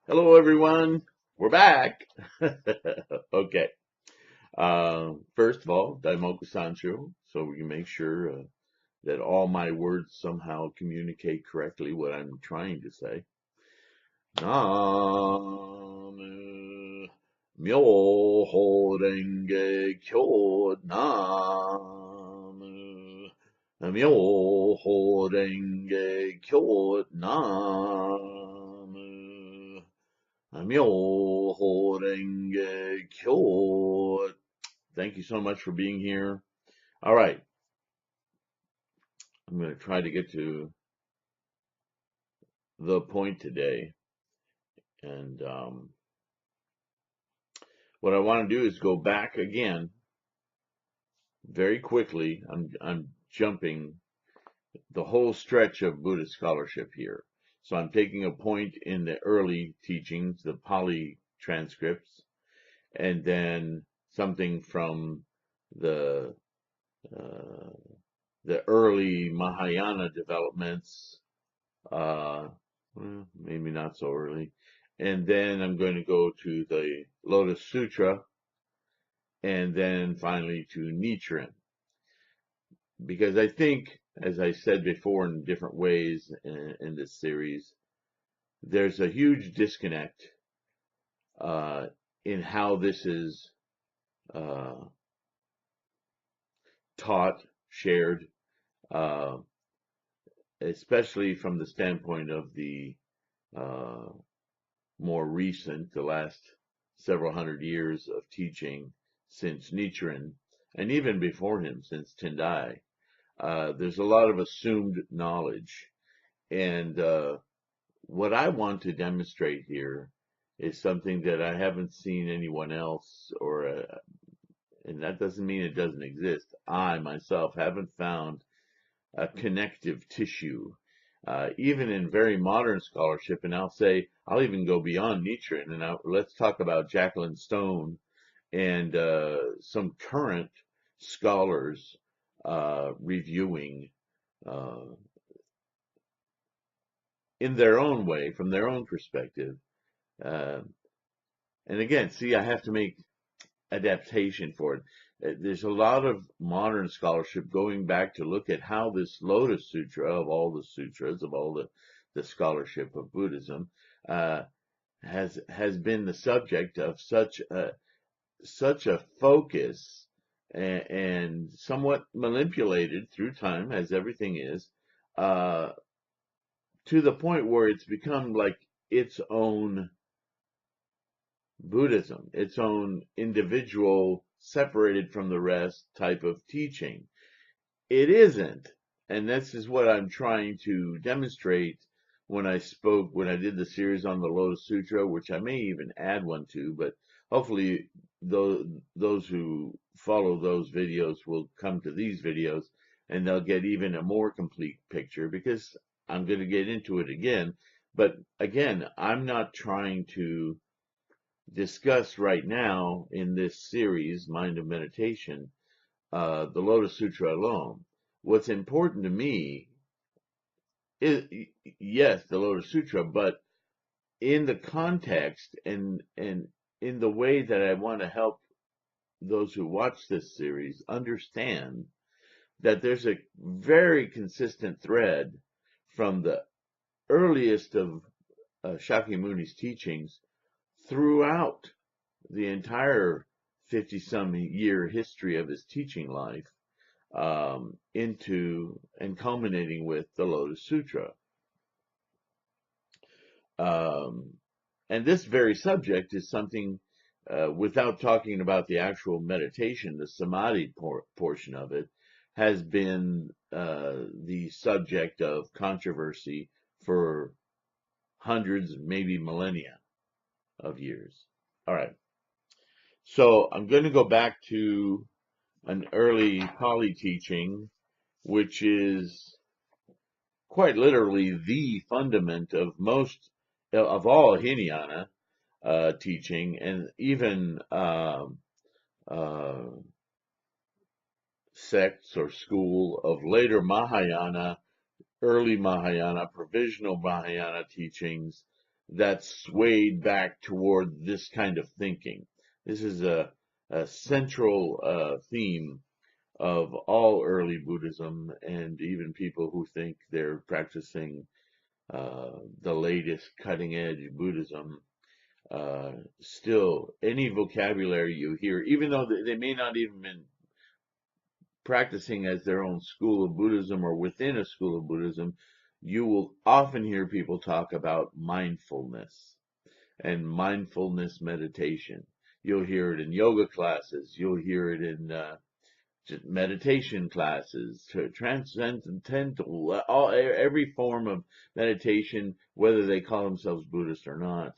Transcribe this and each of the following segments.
Hello, everyone. We're back. Okay. First of all, Daimoku Sancho, so we can make sure that all my words somehow communicate correctly what I'm trying to say. Namu Myoho Renge Kyo. Namu Myoho Renge Kyo. Namu Myoho Renge Kyo. Thank you so much for being here. All right, I'm going to try to get to the point today. And what I want to do is go back again very quickly. I'm jumping the whole stretch of Buddhist scholarship here. So I'm taking a point in the early teachings, the Pali transcripts, and then something from the uh, the early Mahayana developments, maybe not so early. And then I'm going to go to the Lotus Sutra, and then finally to Nichiren. Because I think, as I said before in different ways in this series, there's a huge disconnect uh, in how this is uh, taught, shared, uh, especially from the standpoint of the uh, more recent, the last several hundred years of teaching since Nichiren, and even before him, since Tendai. There's a lot of assumed knowledge. And what I want to demonstrate here is something that I haven't seen anyone else, and that doesn't mean it doesn't exist. I myself haven't found a connective tissue, even in very modern scholarship. And I'll even go beyond Nietzsche, and let's talk about Jacqueline Stone and some current scholars reviewing uh, in their own way, from their own perspective. Uh, and again, see, I have to make adaptation for it. There's a lot of modern scholarship going back to look at how this Lotus Sutra, of all the sutras, of all the scholarship of Buddhism, uh, has been the subject of such a focus and somewhat manipulated through time, as everything is, uh, to the point where it's become like its own Buddhism, its own individual, separated from the rest type of teaching. It isn't. And this is what I'm trying to demonstrate when I did the series on the Lotus Sutra, which I may even add one to, but hopefully those who follow those videos will come to these videos and they'll get even a more complete picture, because I'm going to get into it again. But again, I'm not trying to discuss right now in this series, Mind of Meditation, the Lotus Sutra alone. What's important to me is, yes, the Lotus Sutra, but in the context and in the way that I want to help those who watch this series understand that there's a very consistent thread from the earliest of Shakyamuni's teachings throughout the entire 50-some year history of his teaching life, into and culminating with the Lotus Sutra. Um, and this very subject is something, without talking about the actual meditation, the samadhi portion of it, has been the subject of controversy for hundreds, maybe millennia of years. All right. So I'm going to go back to an early Pali teaching, which is quite literally the fundament of all Hinayana teaching, and even uh, sects or school of later Mahayana, early Mahayana, provisional Mahayana teachings. that's swayed back toward this kind of thinking. This is a central theme of all early Buddhism, and even people who think they're practicing the latest cutting edge Buddhism. Still, any vocabulary you hear, even though they may not even been practicing as their own school of Buddhism or within a school of Buddhism, you will often hear people talk about mindfulness and mindfulness meditation. You'll hear it in yoga classes. You'll hear it in meditation classes, transcendental, every form of meditation, whether they call themselves Buddhist or not,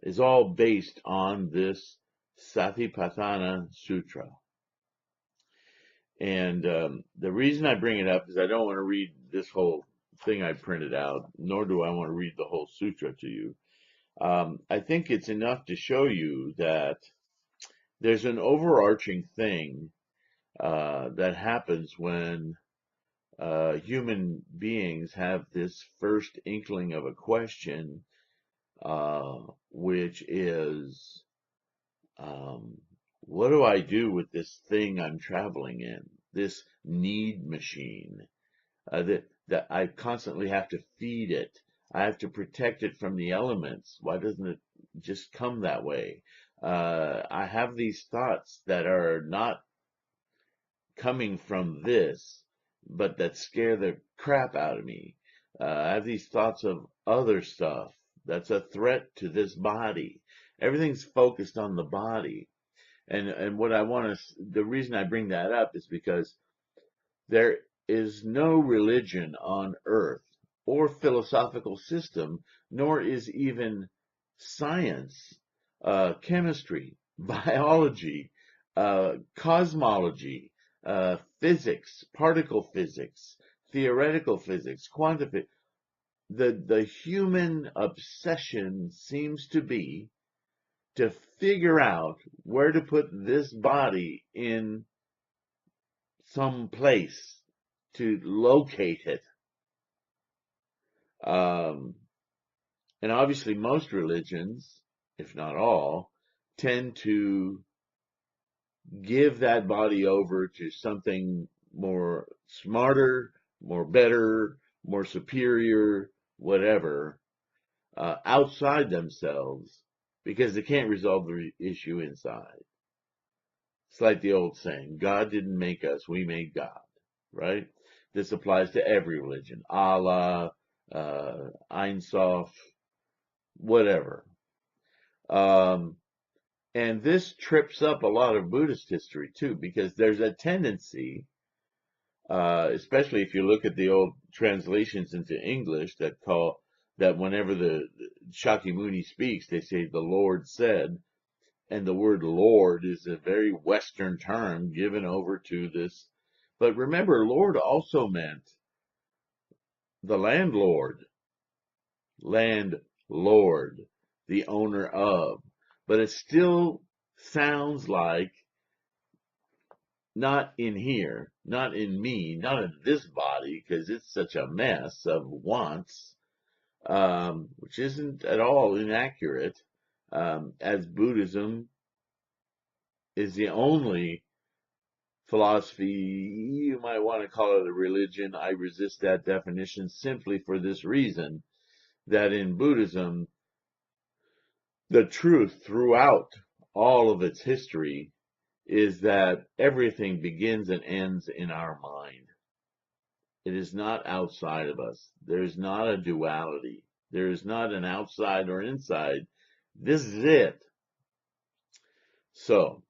is all based on this Satipatthana Sutra. And the reason I bring it up is I don't want to read this whole thing I printed out, nor do I want to read the whole sutra to you. I think it's enough to show you that there's an overarching thing that happens when human beings have this first inkling of a question, which is, what do I do with this thing I'm traveling in, this need machine, that I constantly have to feed it? I have to protect it from the elements. Why doesn't it just come that way? I have these thoughts that are not coming from this, but that scare the crap out of me. I have these thoughts of other stuff that's a threat to this body. Everything's focused on the body. And what I want to, the reason I bring that up is because there is no religion on earth or philosophical system, nor is even science, chemistry, biology, cosmology, physics, particle physics, theoretical physics, quantum physics. The human obsession seems to be to figure out where to put this body in some place, to locate it. And obviously most religions, if not all, tend to give that body over to something more smarter, more better, more superior, whatever, outside themselves, because they can't resolve the issue inside. It's like the old saying, God didn't make us, we made God, right? This applies to every religion, Allah, Ein Sof, whatever. And this trips up a lot of Buddhist history too, because there's a tendency, especially if you look at the old translations into English that whenever the Shakyamuni speaks, they say the Lord said, and the word Lord is a very Western term given over to this. But remember, Lord also meant the landlord, the owner of. But it still sounds like not in here, not in me, not in this body, because it's such a mess of wants, which isn't at all inaccurate, as Buddhism is the only philosophy, you might want to call it a religion. I resist that definition simply for this reason, that in Buddhism, the truth throughout all of its history is that everything begins and ends in our mind. It is not outside of us. There is not a duality. There is not an outside or inside. This is it. So,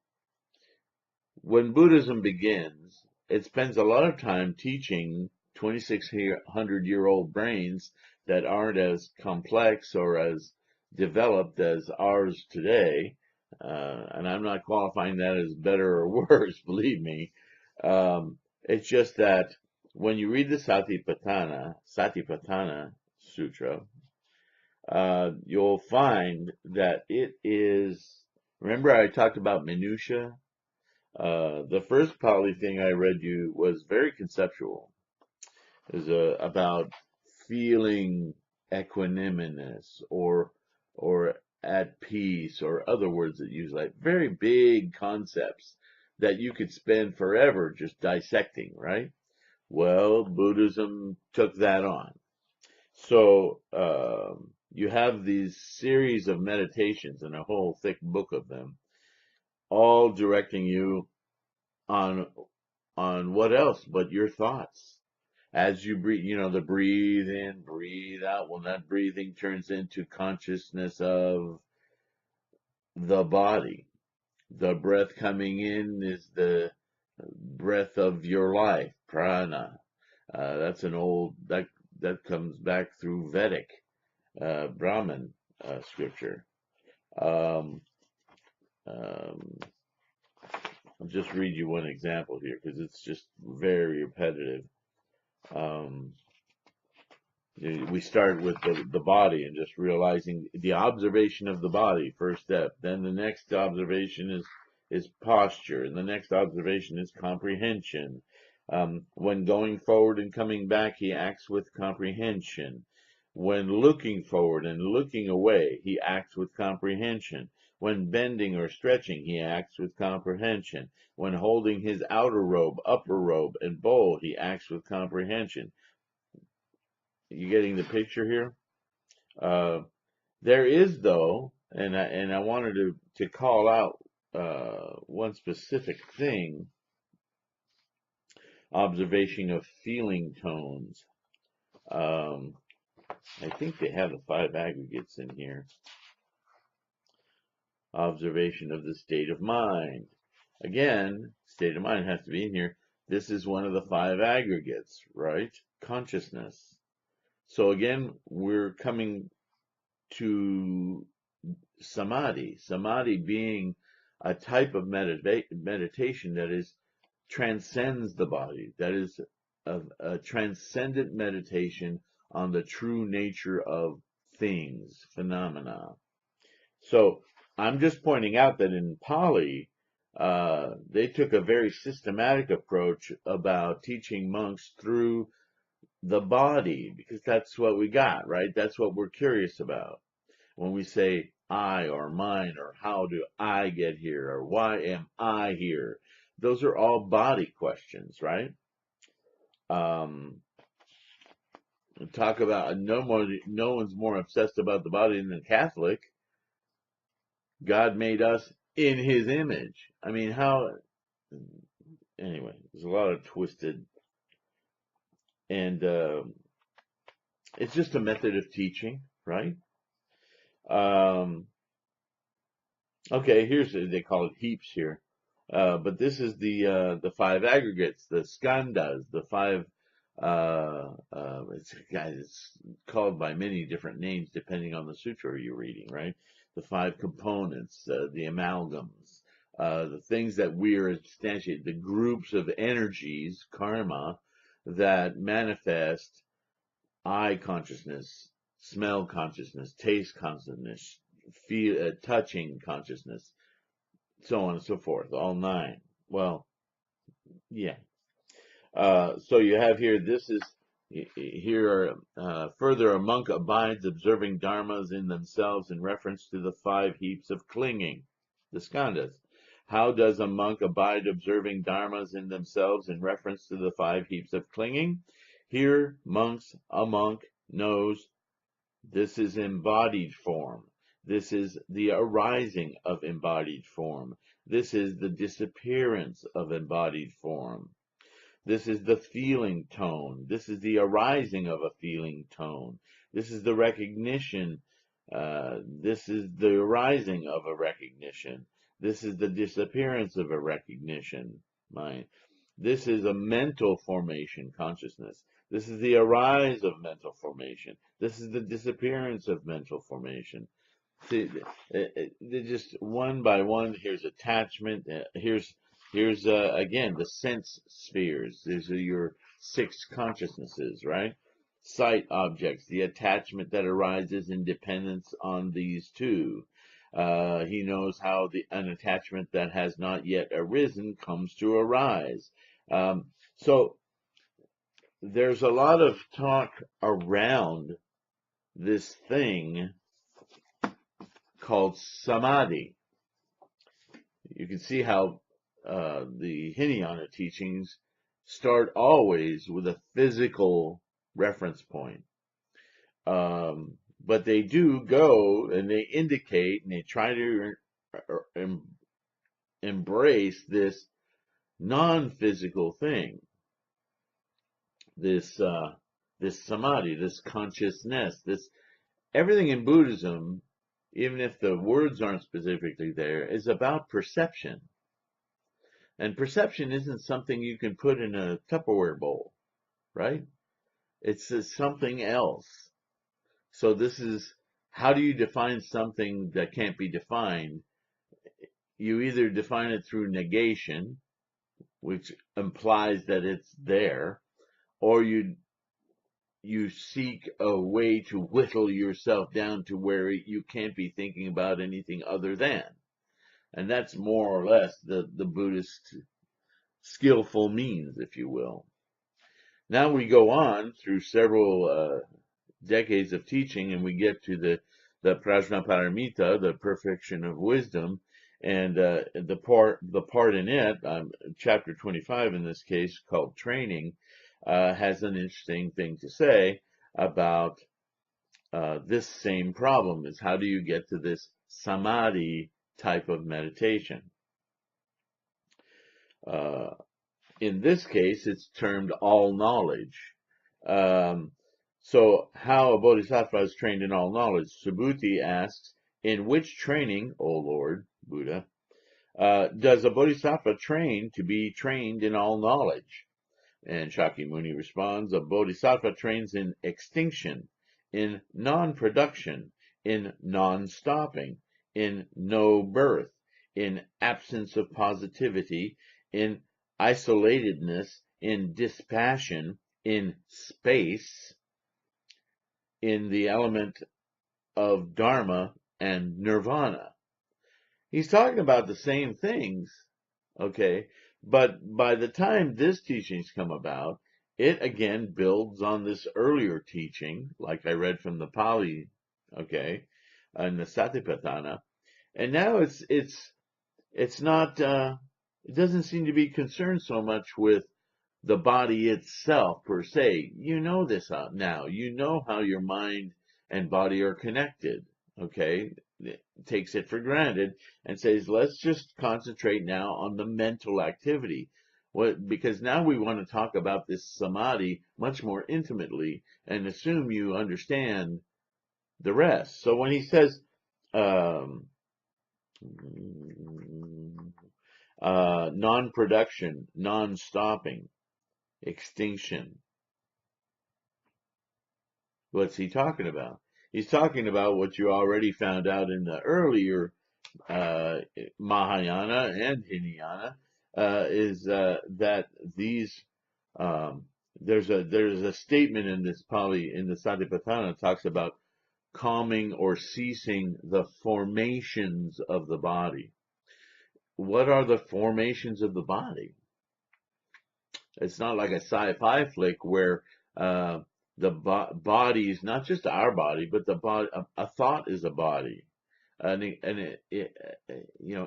when Buddhism begins, it spends a lot of time teaching 2,600-year-old brains that aren't as complex or as developed as ours today. And I'm not qualifying that as better or worse, believe me. It's just that when you read the Satipatthana Sutra, you'll find that it is, remember I talked about minutia? The first Pali thing I read you was very conceptual. It was about feeling equanimous or at peace, or other words that use like very big concepts that you could spend forever just dissecting, right? Well, Buddhism took that on. So you have these series of meditations and a whole thick book of them, all directing you on what else but your thoughts. As you breathe, the breathe in, breathe out. Well, that breathing turns into consciousness of the body. The breath coming in is the breath of your life, prana. That's an old that comes back through Vedic Brahmin scripture. Um, um, I'll just read you one example here because it's just very repetitive. Um, we start with the body and just realizing the observation of the body, first step. Then the next observation is posture, and the next observation is comprehension. When going forward and coming back, he acts with comprehension. When looking forward and looking away, he acts with comprehension. When bending or stretching, he acts with comprehension. When holding his outer robe, upper robe, and bowl, he acts with comprehension. You getting the picture here? There is, though, and I wanted to call out one specific thing: observation of feeling tones. I think they have the 5 aggregates in here. Observation of the state of mind. Again, state of mind has to be in here. This is one of the 5 aggregates, right? Consciousness. So again, we're coming to samadhi. Samadhi being a type of meditation that transcends the body. That is a transcendent meditation on the true nature of things, phenomena. So I'm just pointing out that in Pali, they took a very systematic approach about teaching monks through the body, because that's what we got, right? That's what we're curious about. When we say I or mine or how do I get here or why am I here, those are all body questions, right? Talk about no one's more obsessed about the body than the Catholic. God made us in his image. I mean, anyway, there's a lot of twisted, and it's just a method of teaching, right? Okay, they call it heaps here. But this is the 5 aggregates, the skandhas, the 5, it's called by many different names depending on the sutra you're reading, right? The 5 components, the amalgams, the things that we are instantiated, the groups of energies, karma, that manifest eye consciousness, smell consciousness, taste consciousness, feel, touching consciousness, so on and so forth, all 9. Well, yeah. So you have here, further, a monk abides observing dharmas in themselves in reference to the 5 heaps of clinging, the skandhas. How does a monk abide observing dharmas in themselves in reference to the 5 heaps of clinging? Here, a monk knows this is embodied form. This is the arising of embodied form. This is the disappearance of embodied form. This is the feeling tone. This is the arising of a feeling tone. This is the recognition. This is the arising of a recognition. This is the disappearance of a recognition, mind. This is a mental formation, consciousness. This is the arise of mental formation. This is the disappearance of mental formation. See, they're just one by one. Here's attachment. Here's again the sense spheres. These are your 6 consciousnesses, right? Sight objects, the attachment that arises in dependence on these 2. He knows how an attachment that has not yet arisen comes to arise. So there's a lot of talk around this thing called samadhi. You can see how the Hinayana teachings start always with a physical reference point. But they do go and they indicate and they try to embrace this non-physical thing, this samadhi, this consciousness, this everything in Buddhism, even if the words aren't specifically there, is about perception. And perception isn't something you can put in a Tupperware bowl, right? It's something else. So this is, how do you define something that can't be defined? You either define it through negation, which implies that it's there, or you seek a way to whittle yourself down to where you can't be thinking about anything other than. And that's more or less the Buddhist skillful means, if you will. Now we go on through several decades of teaching, and we get to the Prajnaparamita, the perfection of wisdom, and the part in it, chapter 25 in this case, called training, has an interesting thing to say about this same problem: is how do you get to this samadhi type of meditation? In this case, it's termed all knowledge. So how a bodhisattva is trained in all knowledge? Subhuti asks, in which training, O Lord, Buddha, does a bodhisattva train to be trained in all knowledge? And Shakyamuni responds, a bodhisattva trains in extinction, in non-production, in non-stopping, in no birth, in absence of positivity, in isolatedness, in dispassion, in space, in the element of dharma and nirvana. He's talking about the same things, okay? But by the time this teaching's come about, it again builds on this earlier teaching, like I read from the Pali, okay, and the Satipatthana. And now it's not, it doesn't seem to be concerned so much with the body itself per se. You know this now. You know how your mind and body are connected, okay? It takes it for granted and says, let's just concentrate now on the mental activity. Because now we want to talk about this samadhi much more intimately and assume you understand the rest. So when he says, non-production, non-stopping, extinction, what's he talking about? He's talking about what you already found out in the earlier Mahayana and Hinayana, is that these there's a statement in this Pali, in the Satipatthana, talks about calming or ceasing the formations of the body. What are the formations of the body? It's not like a sci-fi flick where the body is not just our body, but the body. A thought is a body, and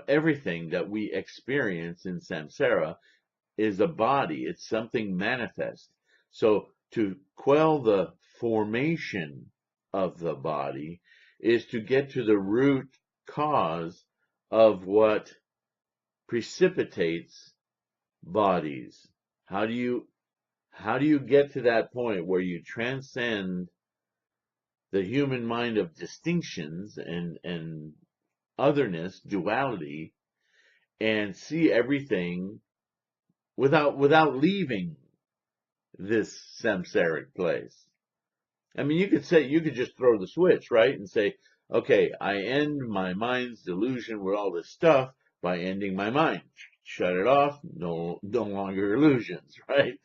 everything that we experience in samsara is a body. It's something manifest. So to quell the formation of the body is to get to the root cause of what precipitates bodies. How do you get to that point where you transcend the human mind of distinctions and otherness, duality, and see everything without leaving this samsaric place? I mean, you could just throw the switch, right? And say, okay, I end my mind's delusion with all this stuff by ending my mind. Shut it off, no longer illusions, right?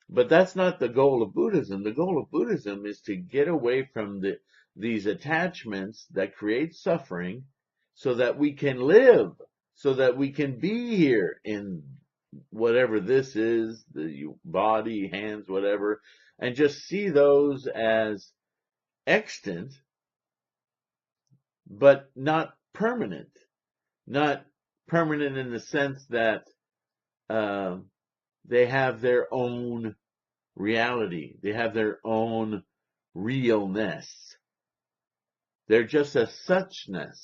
But that's not the goal of Buddhism. The goal of Buddhism is to get away from these attachments that create suffering so that we can live, so that we can be here in whatever this is, the body, hands, whatever, and just see those as extant, but not permanent. Not permanent in the sense that uh, they have their own reality. They have their own realness. They're just a suchness.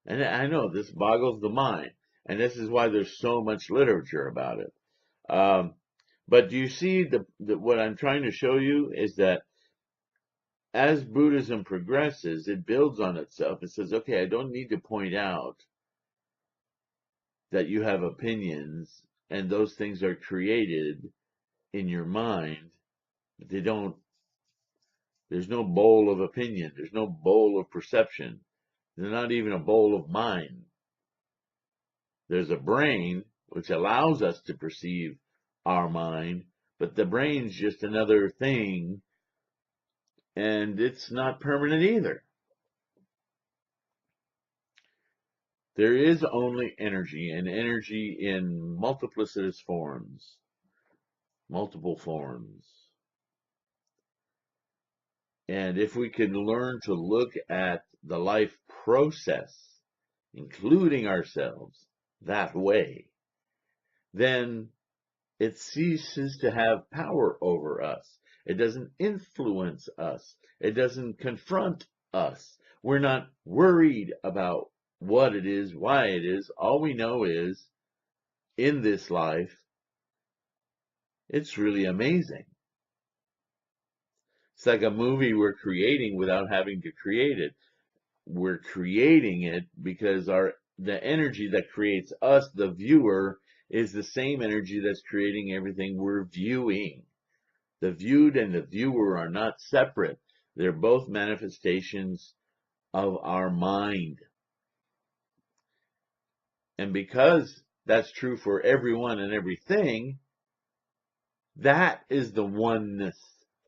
And I know this boggles the mind. And this is why there's so much literature about it. But do you see what I'm trying to show you is that as Buddhism progresses, it builds on itself. It says, okay, I don't need to point out that you have opinions and those things are created in your mind. But there's no bowl of opinion. There's no bowl of perception. There's not even a bowl of mind. There's a brain which allows us to perceive our mind, but the brain's just another thing, and it's not permanent either. There is only energy, and energy in multiplicitous forms, multiple forms. And if we can learn to look at the life process, including ourselves, that way, then it ceases to have power over us. It doesn't influence us. It doesn't confront us. We're not worried about what it is, why it is. All we know is, in this life, it's really amazing. It's like a movie we're creating without having to create it. We're creating it because the energy that creates us, the viewer, is the same energy that's creating everything we're viewing. The viewed and the viewer are not separate. They're both manifestations of our mind. And because that's true for everyone and everything, that is the oneness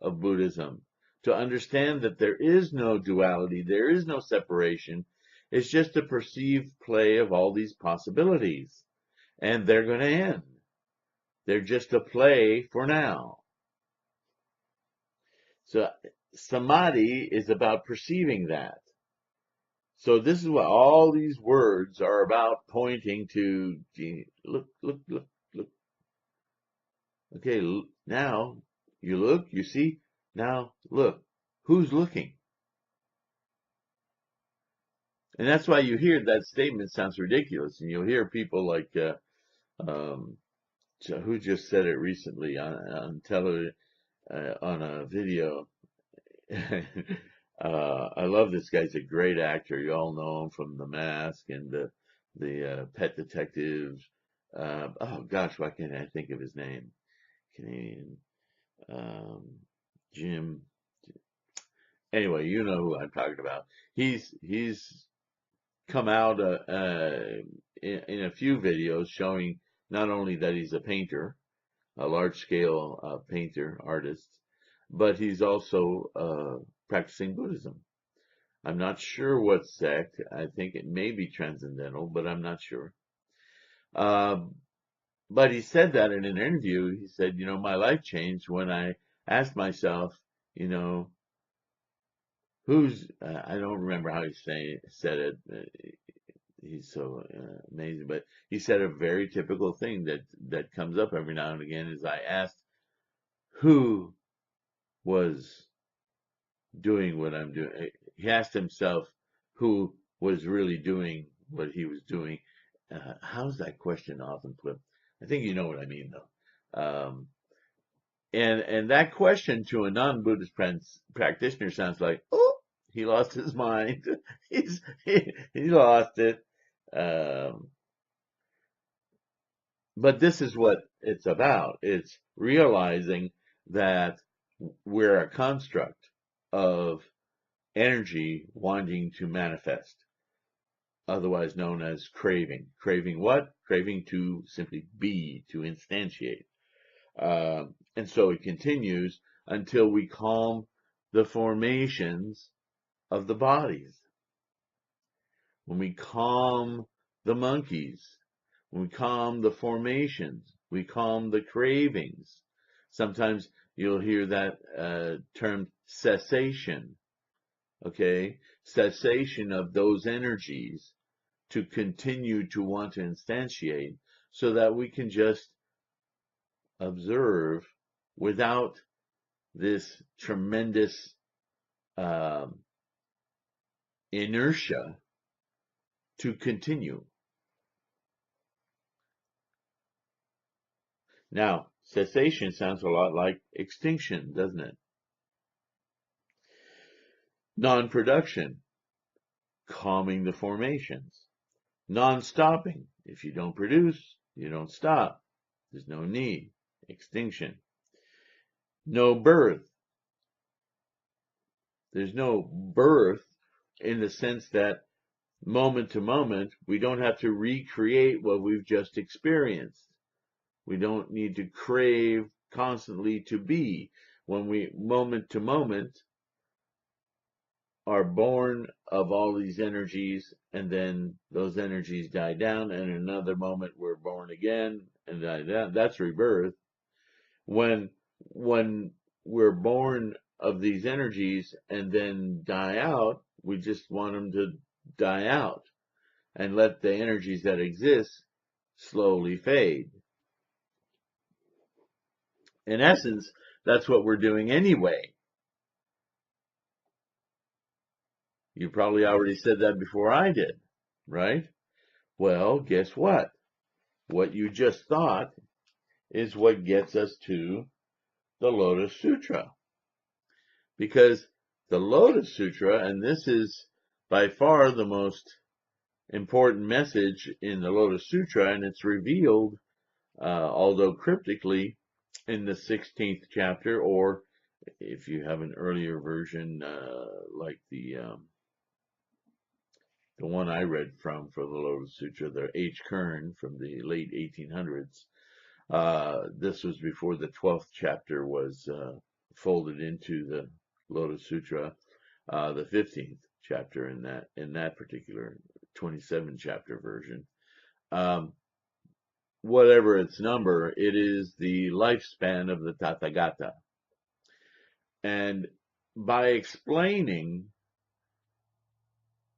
of Buddhism. To understand that there is no duality, there is no separation. It's just a perceived play of all these possibilities. And they're going to end. They're just a play for now. So samadhi is about perceiving that. So this is what all these words are about, pointing to. Look, look, look, look. Okay, now you look, you see. Now look, who's looking? And that's why you hear that statement sounds ridiculous, and you'll hear people like um, who just said it recently on television, on a video. I love this guy. He's a great actor. You all know him from The Mask and the Pet Detective. Oh gosh, why can't I think of his name? Canadian Jim. Anyway, you know who I'm talking about. He's come out in a few videos showing not only that he's a painter, a large scale painter artist, but he's also practicing Buddhism. I'm not sure what sect. I think it may be transcendental, but I'm not sure. But he said that in an interview. He said, my life changed when I asked myself, you know, I don't remember how he said it. He's so amazing. But he said a very typical thing that comes up every now and again is I asked who was doing what I'm doing. He asked himself who was really doing what he was doing. How's that question often put? I think you know what I mean, though. And that question to a non-Buddhist practitioner sounds like, oh, he lost his mind. He lost it. Um, but this is what it's about. It's realizing that we're a construct of energy wanting to manifest, otherwise known as craving. Craving what? Craving to simply be, to instantiate. And so it continues until we calm the formations of the bodies. When we calm the monkeys, when we calm the formations, we calm the cravings, Sometimes you'll hear that term cessation, okay? Cessation of those energies to continue to want to instantiate so that we can just observe without this tremendous um, inertia to continue. Now, cessation sounds a lot like extinction, doesn't it? Non-production, calming the formations. Non-stopping, if you don't produce, you don't stop. There's no need. Extinction. No birth. There's no birth in the sense that moment to moment, we don't have to recreate what we've just experienced. We don't need to crave constantly to be. When we, moment to moment, are born of all these energies, and then those energies die down, and in another moment we're born again and die down. That's rebirth. When we're born of these energies and then die out, we just want them to die out and let the energies that exist slowly fade. In essence, that's what we're doing anyway. You probably already said that before I did, right? Well, guess what? What you just thought is what gets us to the Lotus Sutra. Because the Lotus Sutra, and this is by far the most important message in the Lotus Sutra, and it's revealed, although cryptically, in the 16th chapter, or if you have an earlier version, like the one I read from for the Lotus Sutra, the H. Kern from the late 1800s. This was before the 12th chapter was folded into the Lotus Sutra, the 15th chapter in that particular 27 chapter version. Whatever its number, it is the lifespan of the Tathagata. And by explaining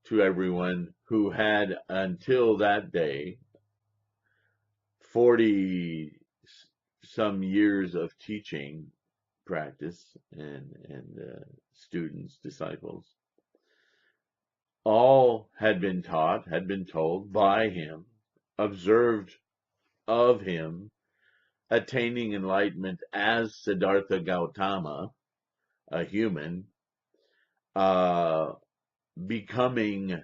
to everyone who had until that day 40 some years of teaching practice and students, disciples, all had been taught, had been told by him, observed of him, attaining enlightenment as Siddhartha Gautama, a human, becoming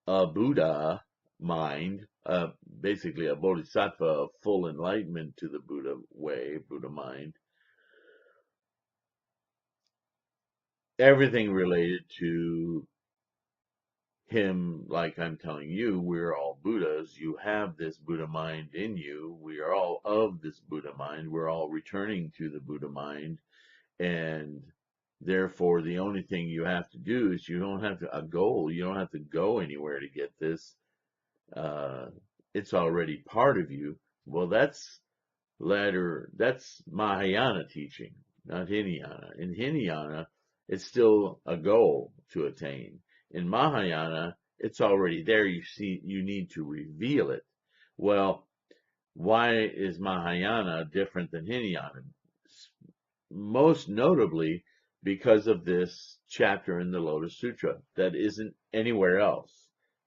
a Buddha mind, basically a bodhisattva of full enlightenment to the Buddha way, Buddha mind. Everything related to him, like I'm telling you, we're all Buddhas. You have this Buddha mind in you. We are all of this Buddha mind. We're all returning to the Buddha mind. And therefore, the only thing you have to do is you don't have a goal. You don't have to go anywhere to get this. It's already part of you. Well, that's Mahayana teaching, not Hinayana. In Hinayana, it's still a goal to attain. In Mahayana, it's already there. You need to reveal it. Well, why is Mahayana different than Hinayana? Most notably because of this chapter in the Lotus Sutra that isn't anywhere else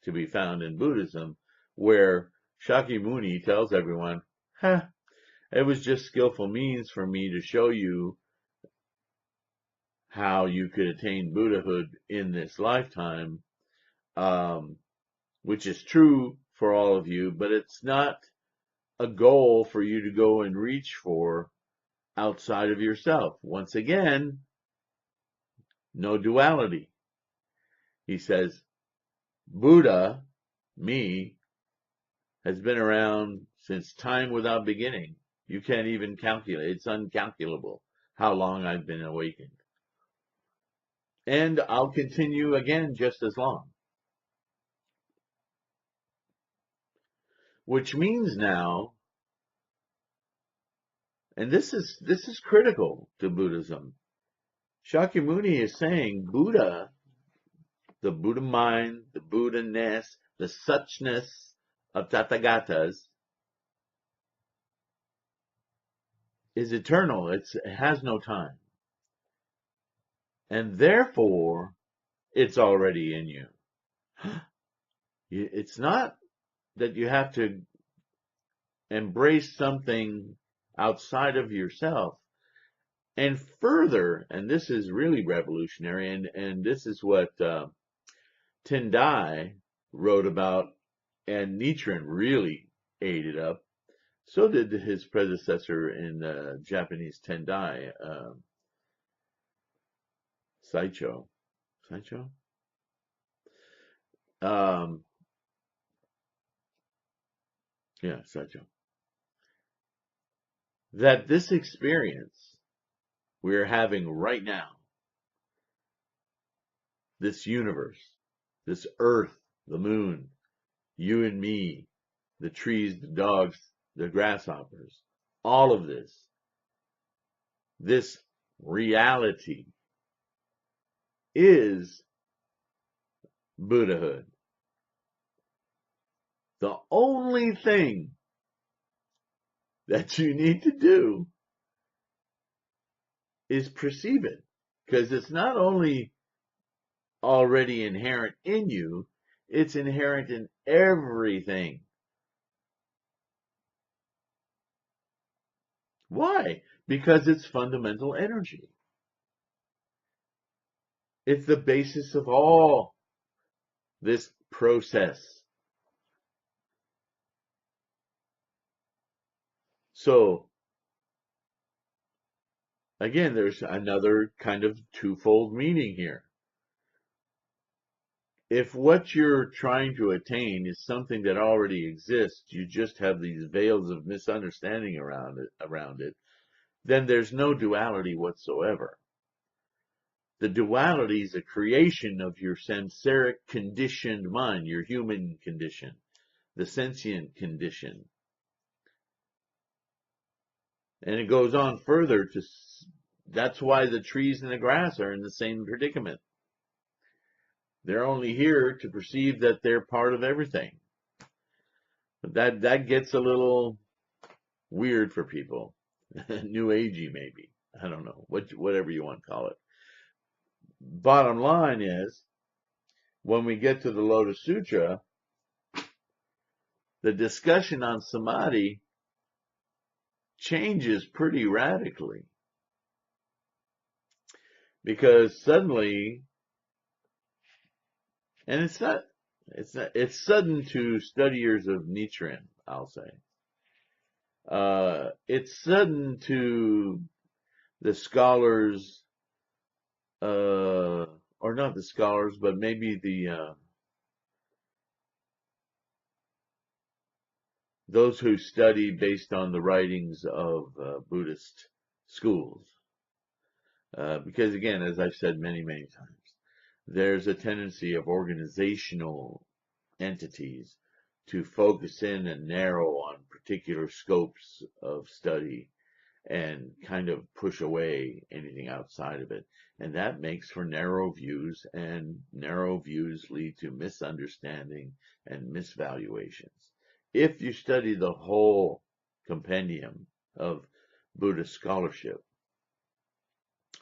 to be found in Buddhism, where Shakyamuni tells everyone, it was just skillful means for me to show you how you could attain Buddhahood in this lifetime, which is true for all of you, but it's not a goal for you to go and reach for outside of yourself. Once again, no duality. He says, Buddha, me, has been around since time without beginning. You can't even calculate. It's uncalculable how long I've been awakened. And I'll continue again just as long. Which means now, And this is critical to Buddhism. Shakyamuni is saying Buddha, the Buddha mind, the Buddha-ness, the suchness of Tathagatas is eternal. It has no time. And therefore, it's already in you. It's not that you have to embrace something outside of yourself. And further, and this is really revolutionary, and this is what Tendai wrote about, and Nichiren really ate it up. So did his predecessor in Japanese, Tendai, Saicho. Saicho? Um, yeah, Saicho. That this experience we're having right now, this universe, this earth, the moon, you and me, the trees, the dogs, the grasshoppers, all of this reality is Buddhahood. The only thing that you need to do is perceive it, because it's not only already inherent in you, it's inherent in everything. Why? Because it's fundamental energy. It's the basis of all this process. So, again, there's another kind of twofold meaning here. If what you're trying to attain is something that already exists, you just have these veils of misunderstanding around it, then there's no duality whatsoever. The duality is a creation of your samsaric conditioned mind, your human condition, the sentient condition. And it goes on further to, that's why the trees and the grass are in the same predicament. They're only here to perceive that they're part of everything. But that gets a little weird for people. New agey, maybe. I don't know. Whatever you want to call it. Bottom line is, when we get to the Lotus Sutra, the discussion on samadhi changes pretty radically. Because suddenly, and it's sudden to studiers of Nichiren, I'll say. It's sudden to the scholars, or not the scholars, but maybe those who study based on the writings of Buddhist schools. Because again, as I've said many, many times, there's a tendency of organizational entities to focus in and narrow on particular scopes of study and kind of push away anything outside of it. And that makes for narrow views, and narrow views lead to misunderstanding and misvaluations. If you study the whole compendium of Buddhist scholarship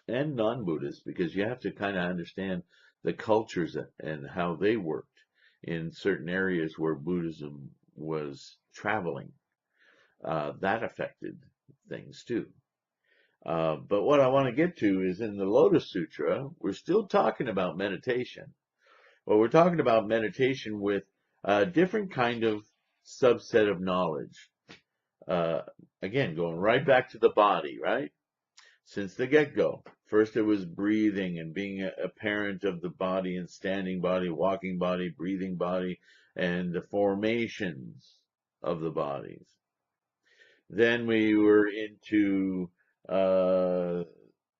and non-Buddhist, because you have to kind of understand the cultures and how they worked in certain areas where Buddhism was traveling. That affected things too. But what I want to get to is in the Lotus Sutra, we're still talking about meditation. Well, we're talking about meditation with a different kind of subset of knowledge. Again, going right back to the body, right? Since the get-go. First it was breathing and being a parent of the body and standing body, walking body, breathing body, and the formations of the bodies. Then we were into the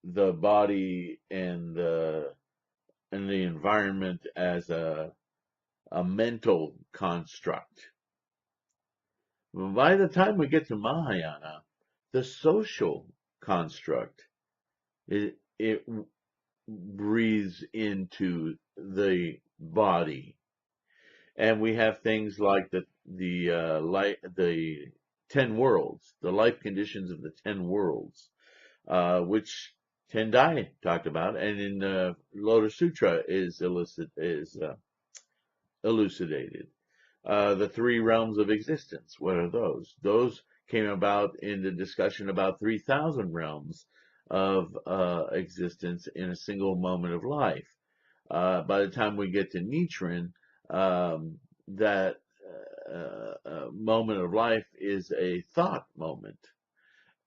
body and the environment as a mental construct. By the time we get to Mahayana, The social construct, it breathes into the body, and we have things like the 10 worlds, the life conditions of the 10 worlds, which Tendai talked about, and in the Lotus Sutra is elucidated. The three realms of existence. What are those? Those came about in the discussion about 3,000 realms of existence in a single moment of life. By the time we get to Nichiren, that moment of life is a thought moment.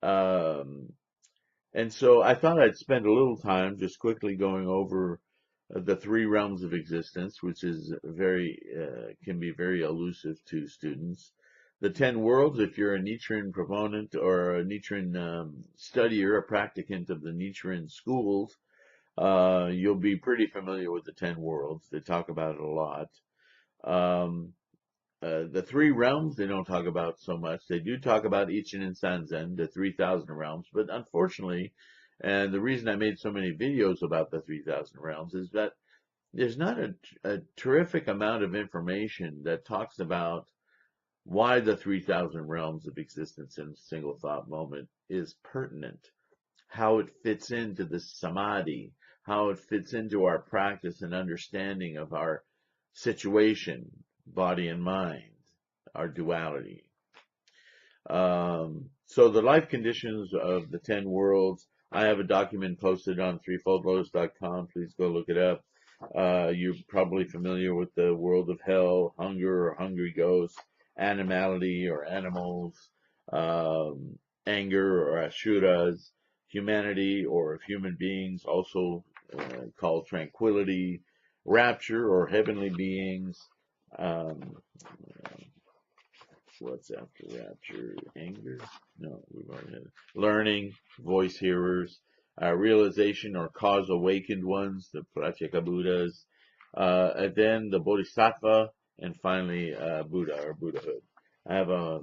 And so I thought I'd spend a little time just quickly going over the three realms of existence, which is can be very elusive to students. The 10 worlds, if you're a Nichiren proponent or a Nichiren studier, a practicant of the Nichiren schools, you'll be pretty familiar with the 10 worlds. They talk about it a lot. The three realms they don't talk about so much. They do talk about Ichen and Sanzen, the 3,000 realms, but unfortunately, and the reason I made so many videos about the 3,000 realms is that there's not a terrific amount of information that talks about why the 3,000 realms of existence in a single thought moment is pertinent, how it fits into the samadhi, how it fits into our practice and understanding of our situation, body and mind, our duality. So the life conditions of the 10 worlds, I have a document posted on threefoldlotus.com. Please go look it up. You're probably familiar with the world of hell, hunger or hungry ghosts, animality or animals, anger or asuras, humanity or human beings, also called tranquility, rapture or heavenly beings. What's after rapture? Anger? No, we've already had it. Learning, voice hearers, realization or cause awakened ones, the Pratyeka Buddhas, and then the Bodhisattva, and finally Buddha or Buddhahood. I have a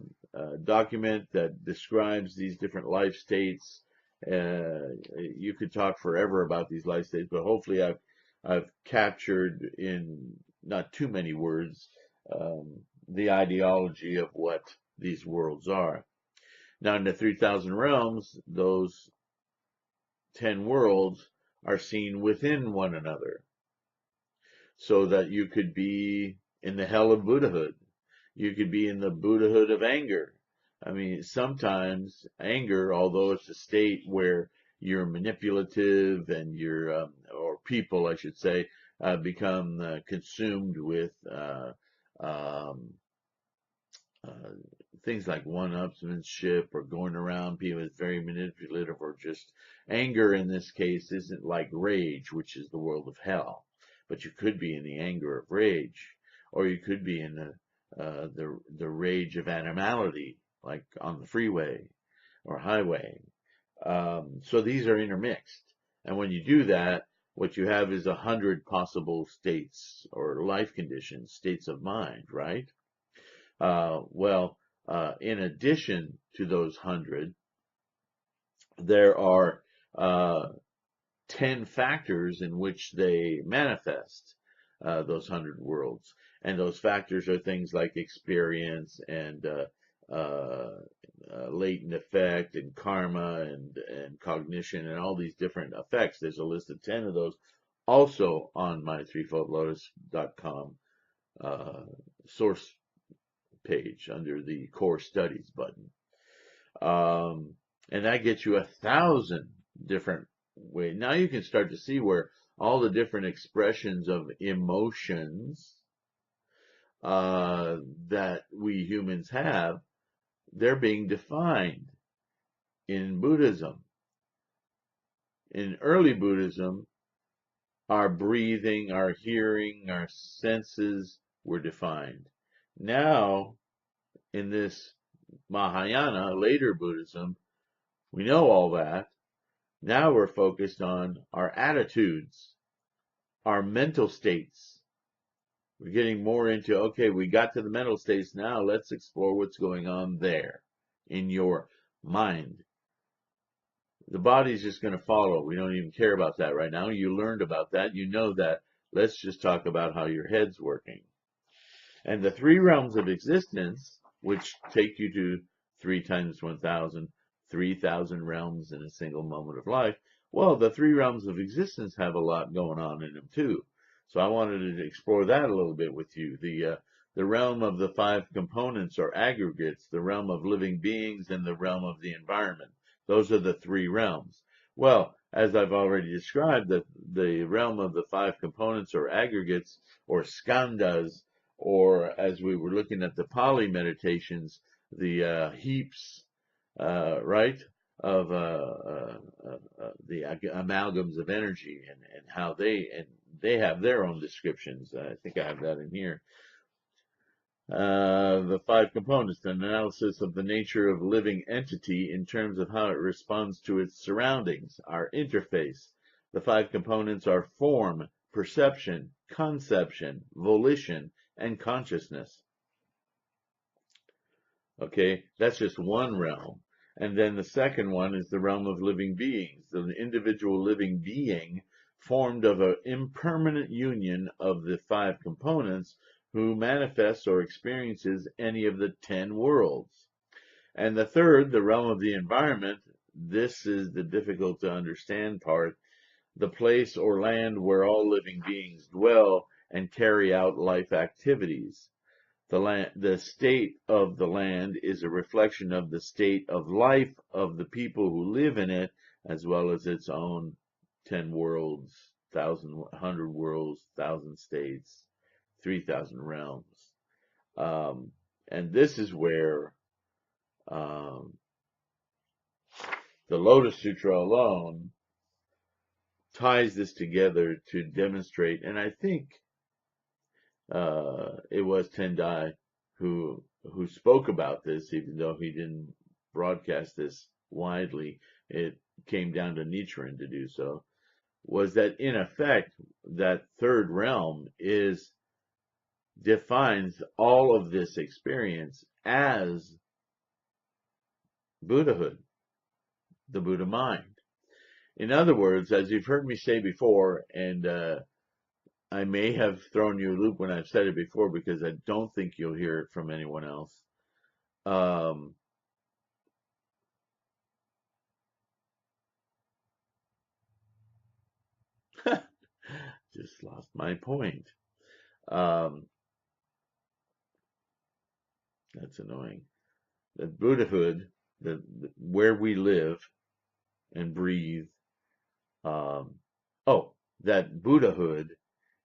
document that describes these different life states. You could talk forever about these life states, but hopefully I've captured in not too many words the ideology of what these worlds are. Now, in the 3,000 realms, those 10 worlds are seen within one another, so that you could be in the hell of Buddhahood. You could be in the Buddhahood of anger. I mean, sometimes anger, although it's a state where you're manipulative and or people, I should say, become consumed with things like one-upsmanship or going around people is very manipulative, or just anger in this case isn't like rage, which is the world of hell. But you could be in the anger of rage, or you could be in the rage of animality, like on the freeway or highway. So these are intermixed. And when you do that, what you have is 100 possible states or life conditions, states of mind, right? In addition to those 100, there are 10 factors in which they manifest those 100 worlds. And those factors are things like experience and latent effect and karma and cognition and all these different effects. There's a list of 10 of those also on my threefoldlotus.com source page under the core studies button. And that gets you 1,000 different ways. Now you can start to see where all the different expressions of emotions that we humans have, they're being defined in Buddhism. In early Buddhism, our breathing, our hearing, our senses were defined. Now, in this Mahayana, later Buddhism, we know all that. Now we're focused on our attitudes, our mental states. We're getting more into, okay, we got to the mental states, now let's explore what's going on there in your mind, The body's just going to follow. We don't even care about that right now. You learned about that. You know that. Let's just talk about how your head's working. And the three realms of existence, which take you to 3 times 1,000, 3,000 realms in a single moment of life. Well, the three realms of existence have a lot going on in them too. So I wanted to explore that a little bit with you. The realm of the 5 components or aggregates, the realm of living beings, and the realm of the environment. Those are the 3 realms. Well, as I've already described, the realm of the 5 components or aggregates or skandhas, or as we were looking at the Pali meditations, the heaps, right, of the amalgams of energy, and how they have their own descriptions. I think I have that in here. The 5 components, an analysis of the nature of living entity in terms of how it responds to its surroundings, our interface. The 5 components are form, perception, conception, volition, and consciousness. Okay, that's just one realm. And then the second one is the realm of living beings, the individual living being formed of an impermanent union of the 5 components who manifests or experiences any of the 10 worlds. And the third, the realm of the environment, this is the difficult to understand part, the place or land where all living beings dwell and carry out life activities. The state of the land is a reflection of the state of life of the people who live in it, as well as its own 10 worlds, 1,100 worlds, 1,000 states, 3,000 realms. And this is where um, the Lotus Sutra alone ties this together to demonstrate, and I think it was Tendai who spoke about this, even though he didn't broadcast this widely. It came down to Nichiren to do so. Was that in effect that third realm defines all of this experience as Buddhahood, the Buddha mind. In other words, as you've heard me say before, and I may have thrown you a loop when I've said it before because I don't think you'll hear it from anyone else. Just lost my point. Um, that's annoying. The Buddhahood, where we live and breathe. Um, that Buddhahood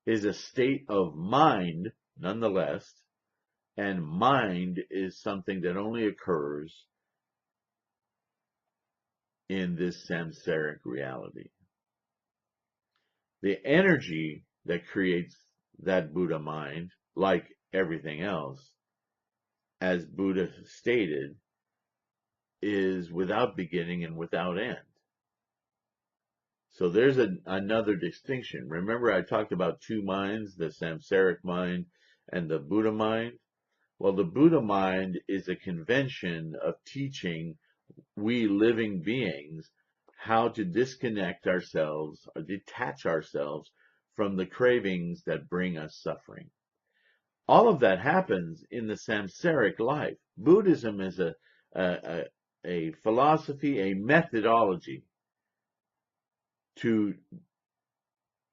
is a state of mind, nonetheless, and mind is something that only occurs in this samsaric reality. The energy that creates that Buddha mind, like everything else, as Buddha stated, is without beginning and without end. So there's another distinction. Remember I talked about 2 minds, the samsaric mind and the Buddha mind? Well, the Buddha mind is a convention of teaching we living beings how to disconnect ourselves or detach ourselves from the cravings that bring us suffering. All of that happens in the samsaric life. Buddhism is a philosophy, a methodology to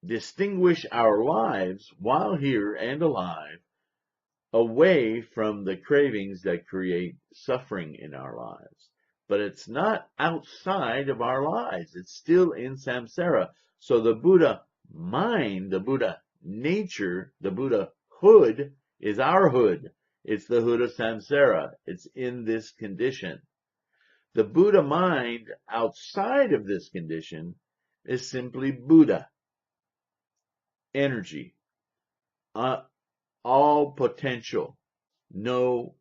distinguish our lives while here and alive away from the cravings that create suffering in our lives. But it's not outside of our lives. It's still in samsara. So the Buddha mind, the Buddha nature, the Buddha hood is our hood. It's the hood of samsara. It's in this condition. The Buddha mind outside of this condition is simply Buddha, energy, all potential, no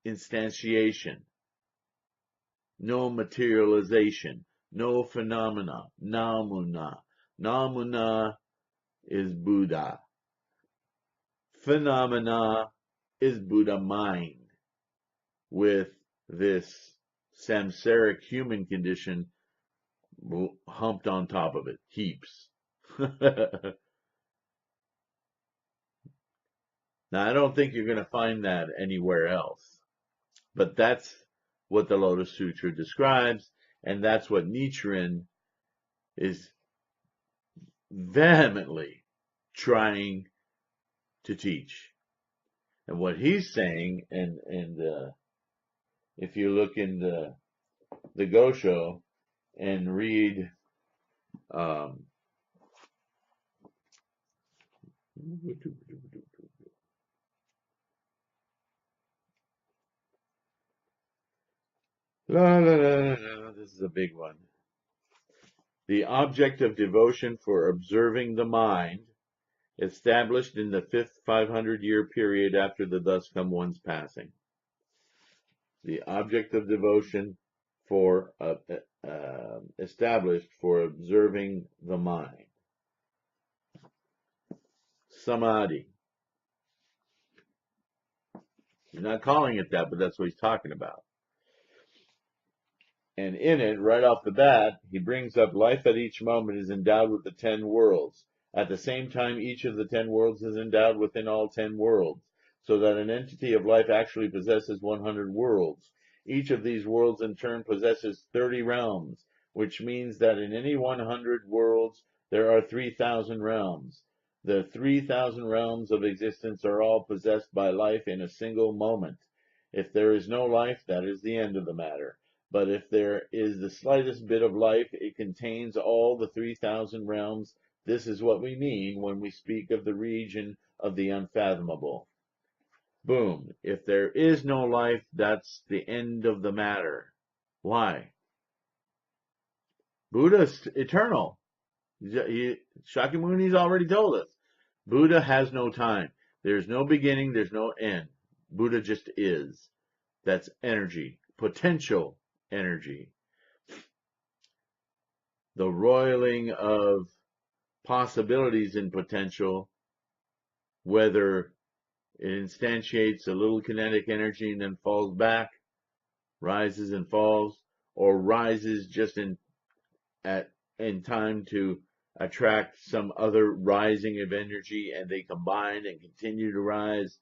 instantiation, no materialization, no phenomena, namuna. Namuna is Buddha. Phenomena is Buddha mind with this samsaric human condition humped on top of it, heaps. Now, I don't think you're going to find that anywhere else, but that's what the Lotus Sutra describes, and that's what Nichiren is vehemently trying to teach. And what he's saying, and if you look in the Gosho and read um, this is a big one. The object of devotion for observing the mind, established in the fifth 500-year period after the thus come one's passing. The object of devotion for established for observing the mind. Samadhi. He's not calling it that, but that's what he's talking about. And in it, right off the bat, he brings up life at each moment is endowed with the 10 worlds. At the same time, each of the 10 worlds is endowed within all 10 worlds, so that an entity of life actually possesses 100 worlds. Each of these worlds in turn possesses 30 realms, which means that in any 100 worlds there are 3,000 realms. The 3,000 realms of existence are all possessed by life in a single moment. If there is no life, that is the end of the matter. But if there is the slightest bit of life, it contains all the 3,000 realms. This is what we mean when we speak of the region of the unfathomable. Boom. If there is no life, that's the end of the matter. Why? Buddha's eternal. Shakyamuni's already told us. Buddha has no time. There's no beginning, there's no end. Buddha just is. That's energy, potential energy. The roiling of possibilities in potential, whether it instantiates a little kinetic energy and then falls back, rises and falls, or rises just in time to attract some other rising of energy, and they combine and continue to rise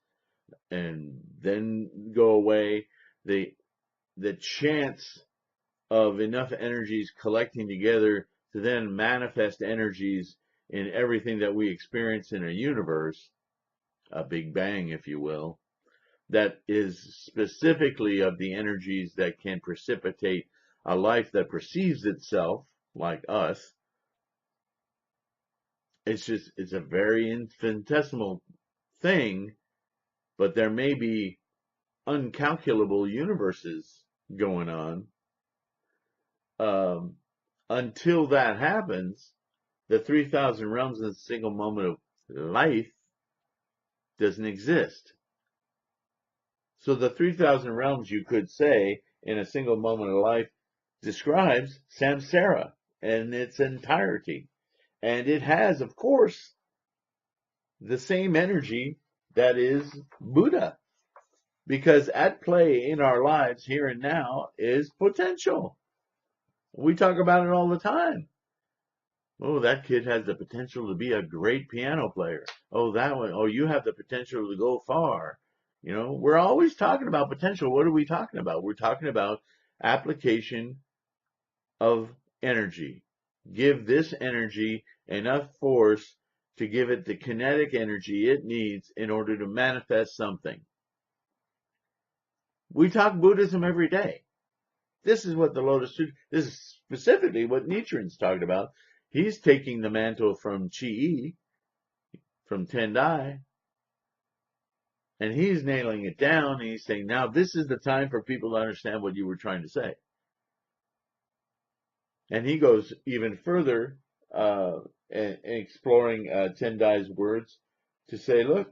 and then go away. The chance of enough energies collecting together to then manifest energies in everything that we experience in a universe, a Big Bang, if you will, that is specifically of the energies that can precipitate a life that perceives itself like us. It's a very infinitesimal thing, but there may be uncalculable universes going on. Until that happens, the 3,000 realms in a single moment of life doesn't exist. So the 3,000 realms, you could say, in a single moment of life, describes samsara in its entirety. And it has, of course, the same energy that is Buddha. Because at play in our lives here and now is potential. We talk about it all the time. Oh, that kid has the potential to be a great piano player. Oh, that one. Oh, you have the potential to go far. You know, we're always talking about potential. What are we talking about? We're talking about application of energy. Give this energy enough force to give it the kinetic energy it needs in order to manifest something. We talk Buddhism every day. This is what the Lotus Sutra, this is specifically what Nichiren's talking about. He's taking the mantle from Chi, from Tendai, and he's nailing it down. And he's saying, now this is the time for people to understand what you were trying to say. And he goes even further, exploring Tendai's words to say, look,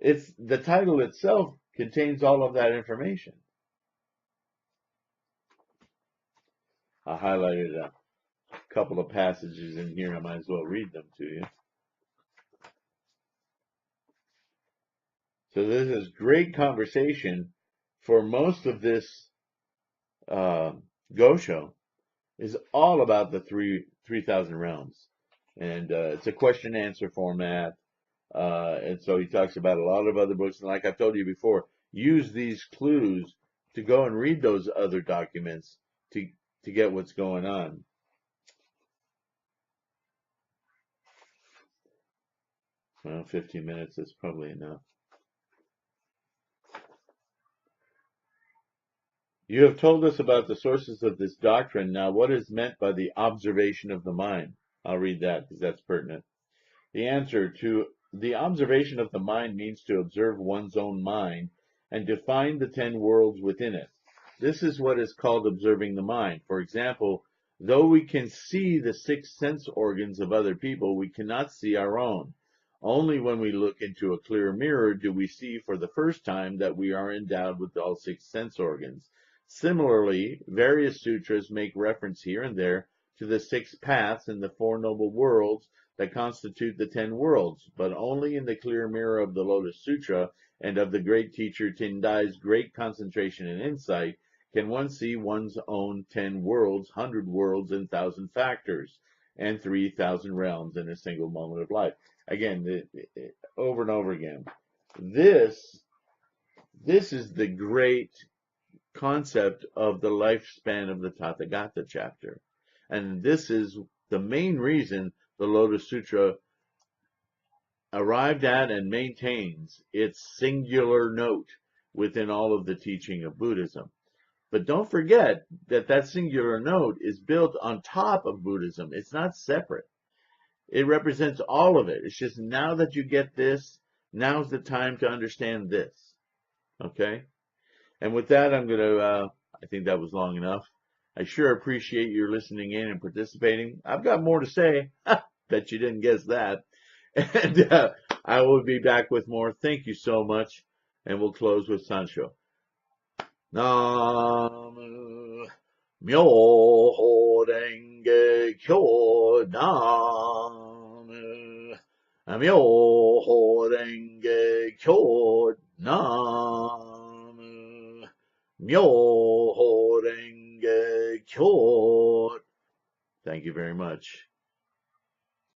it's the title itself contains all of that information. I highlighted a couple of passages in here. I might as well read them to you. So this is great conversation for most of this uh, Gosho is all about the 3,000 realms. And it's a question answer format. And so he talks about a lot of other books. And like I've told you before, use these clues to go and read those other documents to, to get what's going on. Well, 15 minutes is probably enough. You have told us about the sources of this doctrine. Now, what is meant by the observation of the mind? I'll read that because that's pertinent. The answer to the observation of the mind means to observe one's own mind and to find the 10 worlds within it. This is what is called observing the mind. For example, though we can see the 6 sense organs of other people, we cannot see our own. Only when we look into a clear mirror do we see for the first time that we are endowed with all 6 sense organs. Similarly, various sutras make reference here and there to the 6 paths and the 4 noble worlds that constitute the 10 worlds, but only in the clear mirror of the Lotus Sutra and of the great teacher Tendai's great concentration and insight can one see one's own 10 worlds, 100 worlds, and 1,000 factors, and 3,000 realms in a single moment of life. Again, over and over again. This is the great concept of the lifespan of the Tathagata chapter. And this is the main reason the Lotus Sutra arrived at and maintains its singular note within all of the teaching of Buddhism. But don't forget that that singular note is built on top of Buddhism. It's not separate. It represents all of it. It's just now that you get this, now's the time to understand this. Okay? And with that, I'm going to, I think that was long enough. I sure appreciate your listening in and participating. I've got more to say. Bet you didn't guess that. And I will be back with more. Thank you so much. And we'll close with Sancho. Nam Myoho Renge Kyo. Nam Myoho Renge Kyo. Nam Myoho Renge Kyo. Thank you very much.